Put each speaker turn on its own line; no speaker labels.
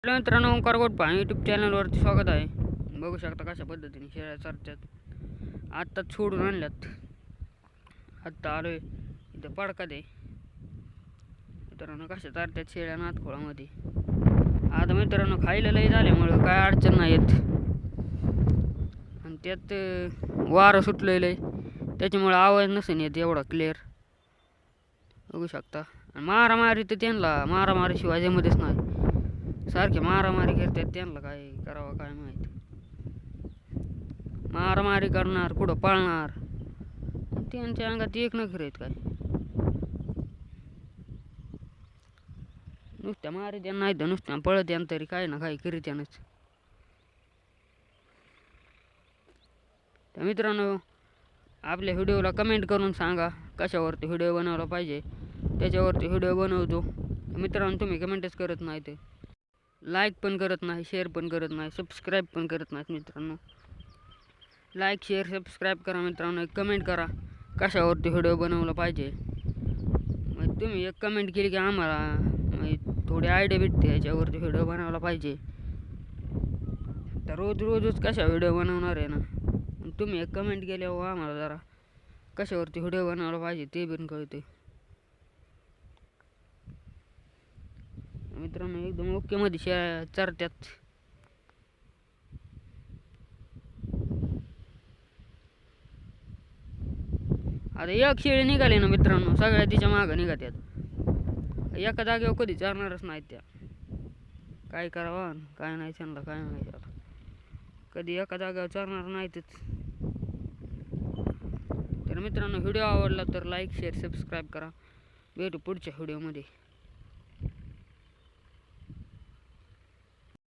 Hello मित्रांनो, Omkar गोटपा YouTube चॅनलवरती स्वागत आहे. बघू शकता कशा पद्धतीने शेळ्या चरतात. आत्ताच सोडून आणल्यात. आत्ता आलोय इथं पडका दे मित्रांनो कशा चरतात शेळ्या नातखोळामध्ये. आता मित्रांनो खायला लई झाल्यामुळं काय अडचण नाही येत. आणि त्यात वारं सुटलेलं आहे त्याच्यामुळं आवाज नसेल येत एवढा क्लिअर. बघू शकता. मारामारी तर त्यांना मारामारीशिवाय जमतच नाही. सारखे मारामारी करतात, त्यांना काय करावं काय माहीत. मारामारी करणार कुठं पळणार, त्यांच्या अंगात एक नखर आहेत काय. नुसत्या मारी द्या नाही तर नुसत्या पळत यान तरी काय ना काय करीत यानच. तर मित्रांनो, आपल्या व्हिडिओला कमेंट करून सांगा कशावरती व्हिडिओ बनवला पाहिजे, त्याच्यावरती व्हिडिओ बनवतो. मित्रांनो तुम्ही कमेंटच करत नाही, ते लाईक पण करत नाही, शेअर पण करत नाही, सबस्क्राईब पण करत नाहीत. मित्रांनो लाईक शेअर सबस्क्राईब करा मित्रांनो. एक कमेंट करा कशावरती व्हिडिओ बनवला पाहिजे. मग तुम्ही एक कमेंट केली की आम्हाला थोडी आयडिया भेटते याच्यावरती व्हिडिओ बनवला पाहिजे. तर रोजच कशा व्हिडिओ बनवणार आहे ना, तुम्ही एक कमेंट केल्यावर आम्हाला जरा कशावरती व्हिडिओ बनवला पाहिजे ते पण कळते. मित्रांनो एकदम ओके मध्ये शेळ्या चरत्यात. आता एक शेळी निघाली ना मित्रांनो, सगळ्या तिच्या मागं निघत्यात. एका जागेवर कधी चरणारच नाहीत त्या. काय करावं काय नाही त्यांना काय माहिती. आता कधी एका जागेवर चरणार नाहीतच. तर मित्रांनो व्हिडिओ आवडला तर लाईक शेअर सबस्क्राईब करा. भेटू पुढच्या व्हिडिओमध्ये.